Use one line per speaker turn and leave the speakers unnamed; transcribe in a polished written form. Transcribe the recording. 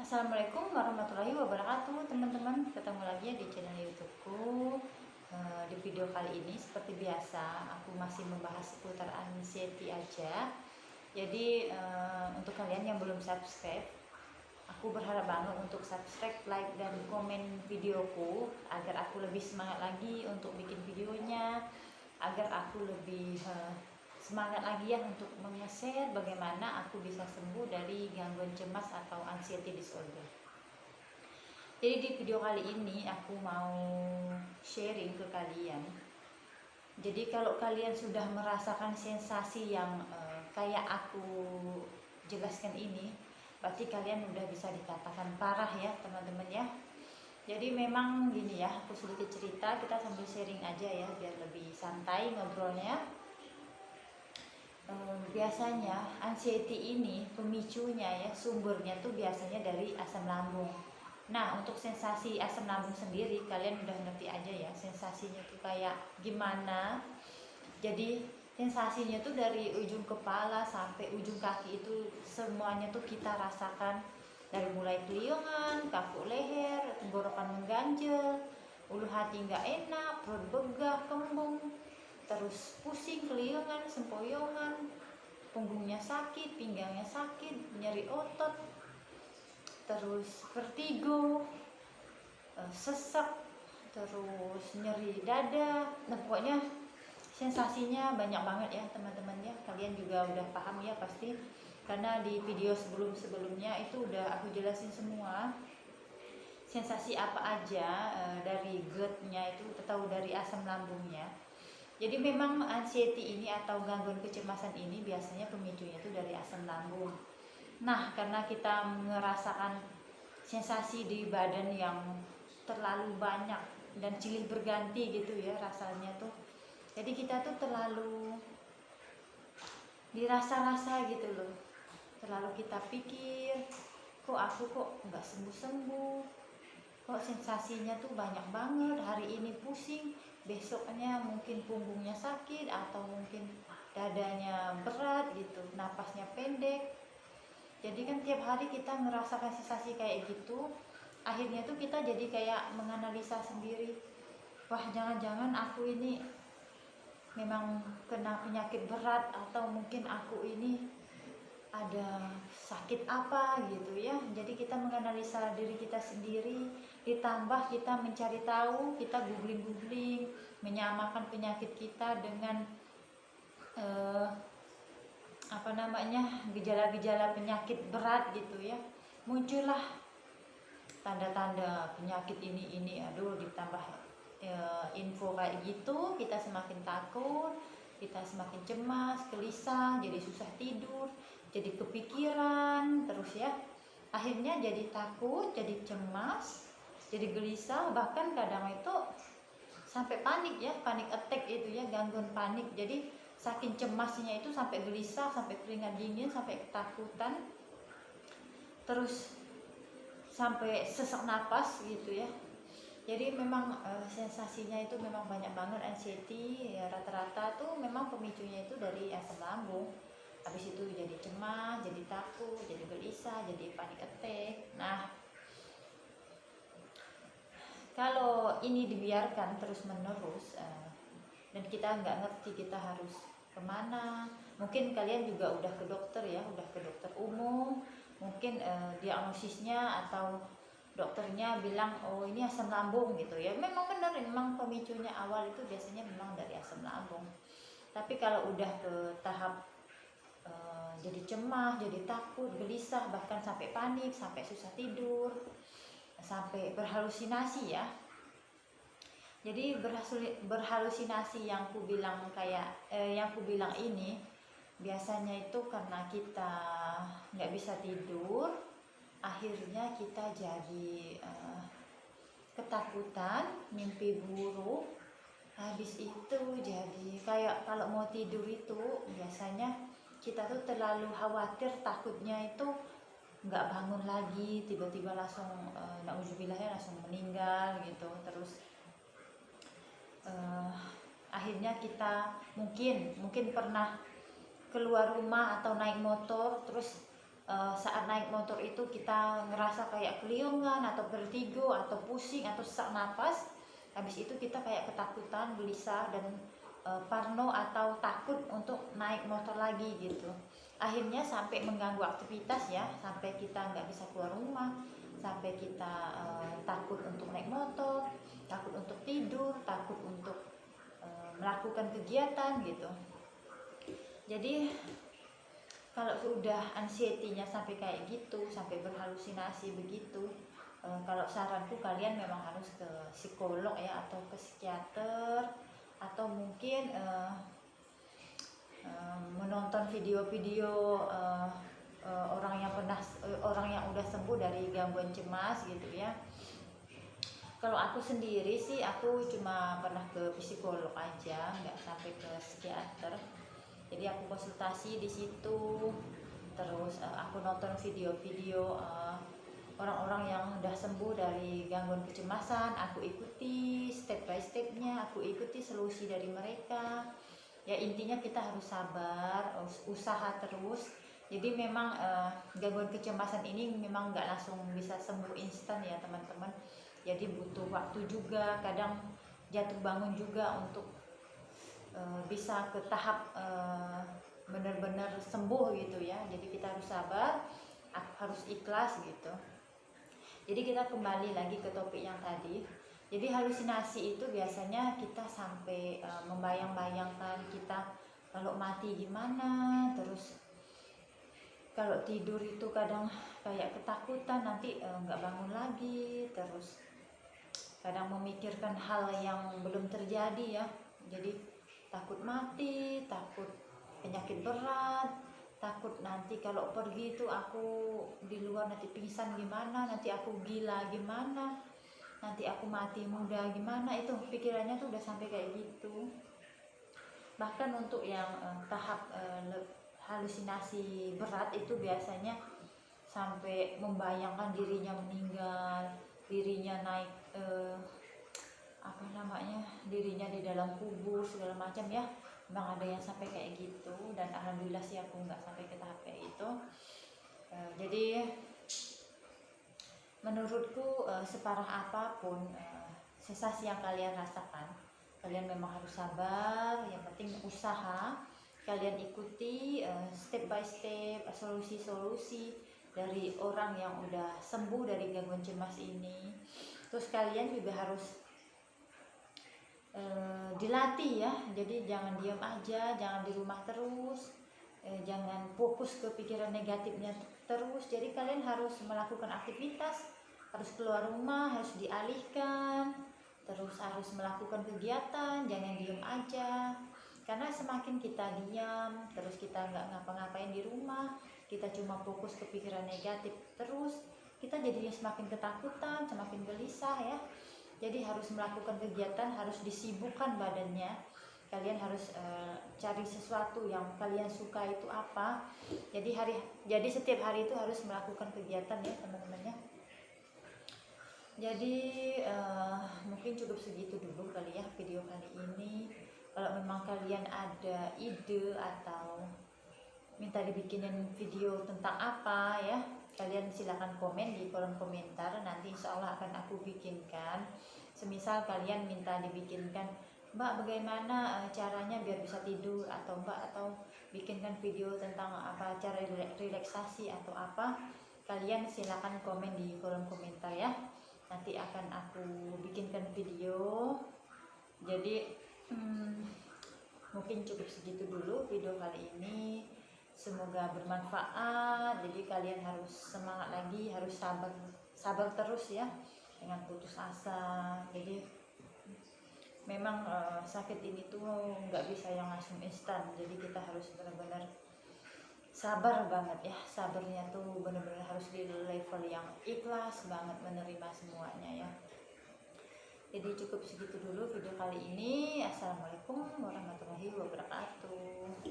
Assalamualaikum warahmatullahi wabarakatuh, teman-teman. Ketemu lagi di channel YouTubeku. Di video kali ini seperti biasa aku masih membahas seputar anxiety aja. Jadi untuk kalian yang belum subscribe, aku berharap banget untuk subscribe, like, dan komen videoku agar aku lebih semangat lagi untuk bikin videonya, agar aku lebih semangat lagi ya untuk meng-share bagaimana aku bisa sembuh dari gangguan cemas atau anxiety disorder. Jadi di video kali ini aku mau sharing ke kalian. Jadi kalau kalian sudah merasakan sensasi yang kayak aku jelaskan ini, berarti kalian udah bisa dikatakan parah ya teman-teman ya. Jadi memang gini ya, aku sedikit cerita, kita sambil sharing aja ya biar lebih santai ngobrolnya. Biasanya anxiety ini pemicunya ya, sumbernya tuh biasanya dari asam lambung. Nah, untuk sensasi asam lambung sendiri kalian udah ngerti aja ya, sensasinya tuh kayak gimana. Jadi sensasinya tuh dari ujung kepala sampai ujung kaki itu semuanya tuh kita rasakan, dari mulai keliungan, kaku leher, tenggorokan mengganjel, ulu hati nggak enak, perut begah, kembung, terus pusing, keliungan, sempoyongan, punggungnya sakit, pinggangnya sakit, nyeri otot, terus vertigo, sesak, terus nyeri dada. Nah pokoknya sensasinya banyak banget ya teman-teman ya. Kalian juga udah paham ya pasti, karena di video sebelumnya itu udah aku jelasin semua sensasi apa aja dari GERD-nya itu atau dari asam lambungnya. Jadi memang anxiety ini atau gangguan kecemasan ini biasanya pemicunya itu dari asam lambung. Nah, karena kita merasakan sensasi di badan yang terlalu banyak dan silih berganti gitu ya rasanya tuh. Jadi kita tuh terlalu dirasa-rasa gitu loh. Terlalu kita pikir, kok aku kok nggak sembuh-sembuh, kok sensasinya tuh banyak banget, hari ini pusing, besoknya mungkin punggungnya sakit, atau mungkin dadanya berat gitu, napasnya pendek. Jadi kan tiap hari kita ngerasakan sensasi kayak gitu, akhirnya tuh kita jadi kayak menganalisa sendiri, wah jangan-jangan aku ini memang kena penyakit berat, atau mungkin aku ini ada sakit apa gitu ya. Jadi kita menganalisa diri kita sendiri, ditambah kita mencari tahu, kita googling, menyamakan penyakit kita dengan gejala-gejala penyakit berat gitu ya. Muncullah tanda-tanda penyakit ini, aduh, ditambah info kayak gitu, kita semakin takut, kita semakin cemas, gelisah, jadi susah tidur, jadi kepikiran terus ya. Akhirnya jadi takut, jadi cemas, jadi gelisah, bahkan kadang itu sampai panik ya, panik attack itu ya, gangguan panik. Jadi saking cemasnya itu sampai gelisah, sampai keringat dingin, sampai ketakutan, terus sampai sesak napas gitu ya. Jadi memang sensasinya itu memang banyak banget anxiety ya, rata-rata tuh memang pemicunya itu dari asam lambung. Habis itu jadi cemas, jadi takut, jadi gelisah, jadi panic attack. Nah, kalau ini dibiarkan terus menerus dan kita nggak ngerti kita harus kemana, mungkin kalian juga udah ke dokter ya, udah ke dokter umum, mungkin diagnosisnya atau dokternya bilang oh ini asam lambung gitu ya. Memang benar, memang pemicunya awal itu biasanya memang dari asam lambung. Tapi kalau udah ke tahap jadi cemas, jadi takut, gelisah, bahkan sampai panik, sampai susah tidur, sampai berhalusinasi ya. Jadi berhalusinasi yang ku bilang ini biasanya itu karena kita nggak bisa tidur, akhirnya kita jadi ketakutan, mimpi buruk. Habis itu jadi kayak kalau mau tidur itu biasanya kita tuh terlalu khawatir, takutnya itu nggak bangun lagi, tiba-tiba langsung nauzubillah ya, langsung meninggal gitu. Terus akhirnya kita mungkin pernah keluar rumah atau naik motor, terus saat naik motor itu kita ngerasa kayak keliungan atau vertigo atau pusing atau sesak napas. Habis itu kita kayak ketakutan, gelisah, dan parno atau takut untuk naik motor lagi gitu. Akhirnya sampai mengganggu aktivitas ya, sampai kita nggak bisa keluar rumah, sampai kita takut untuk naik motor, takut untuk tidur, takut untuk melakukan kegiatan gitu. Jadi kalau sudah anxiety-nya sampai kayak gitu, sampai berhalusinasi begitu, kalau saranku kalian memang harus ke psikolog ya, atau ke psikiater, atau mungkin menonton video-video orang yang udah sembuh dari gangguan cemas gitu ya. Kalau aku sendiri sih, aku cuma pernah ke psikolog aja, nggak sampai ke psikiater. Jadi aku konsultasi di situ, terus aku nonton video-video orang-orang yang udah sembuh dari gangguan kecemasan, aku ikuti step by stepnya, aku ikuti solusi dari mereka. Ya intinya kita harus sabar, usaha terus. Jadi memang gangguan kecemasan ini memang nggak langsung bisa sembuh instan ya teman-teman. Jadi butuh waktu juga, kadang jatuh bangun juga untuk bisa ke tahap benar-benar sembuh gitu ya. Jadi kita harus sabar, harus ikhlas gitu. Jadi kita kembali lagi ke topik yang tadi. Jadi halusinasi itu biasanya kita sampai membayang-bayangkan kita kalau mati gimana, terus kalau tidur itu kadang kayak ketakutan nanti nggak bangun lagi, terus kadang memikirkan hal yang belum terjadi ya. Jadi takut mati, takut penyakit berat, takut nanti kalau pergi itu aku di luar nanti pingsan gimana, nanti aku gila gimana, nanti aku mati muda gimana. Itu pikirannya tuh udah sampai kayak gitu. Bahkan untuk yang tahap halusinasi berat itu biasanya sampai membayangkan dirinya meninggal, dirinya naik dirinya di dalam kubur segala macam ya. Memang ada yang sampai kayak gitu, dan alhamdulillah sih aku nggak sampai ke tahap kayak itu. Jadi menurutku separah apapun sensasi yang kalian rasakan, kalian memang harus sabar. Yang penting usaha, kalian ikuti step by step solusi-solusi dari orang yang udah sembuh dari gangguan cemas ini. Terus kalian juga harus dilatih ya. Jadi jangan diam aja, jangan di rumah terus, jangan fokus ke pikiran negatifnya terus. Jadi kalian harus melakukan aktivitas, harus keluar rumah, harus dialihkan, terus harus melakukan kegiatan, jangan diam aja. Karena semakin kita diam, terus kita nggak ngapa-ngapain di rumah, kita cuma fokus ke pikiran negatif terus, kita jadinya semakin ketakutan, semakin gelisah ya. Jadi harus melakukan kegiatan, harus disibukkan badannya. Kalian harus cari sesuatu yang kalian suka itu apa. Jadi setiap hari itu harus melakukan kegiatan ya teman-teman ya. Jadi mungkin cukup segitu dulu kali ya video kali ini. Kalau memang kalian ada ide atau minta dibikinin video tentang apa ya, kalian silahkan komen di kolom komentar. Nanti insya Allah akan aku bikinkan. Semisal kalian minta dibikinkan, Mbak bagaimana caranya biar bisa tidur, atau Mbak atau bikinkan video tentang apa cara relaksasi atau apa, kalian silahkan komen di kolom komentar ya. Nanti akan aku bikinkan video. Jadi mungkin cukup segitu dulu video kali ini. Semoga bermanfaat. Jadi kalian harus semangat lagi, harus sabar terus ya, dengan putus asa. Jadi memang sakit ini tuh nggak bisa yang langsung instan. Jadi kita harus benar-benar sabar banget ya. Sabarnya tuh benar-benar harus di level yang ikhlas banget menerima semuanya ya. Jadi cukup segitu dulu video kali ini. Assalamualaikum warahmatullahi wabarakatuh.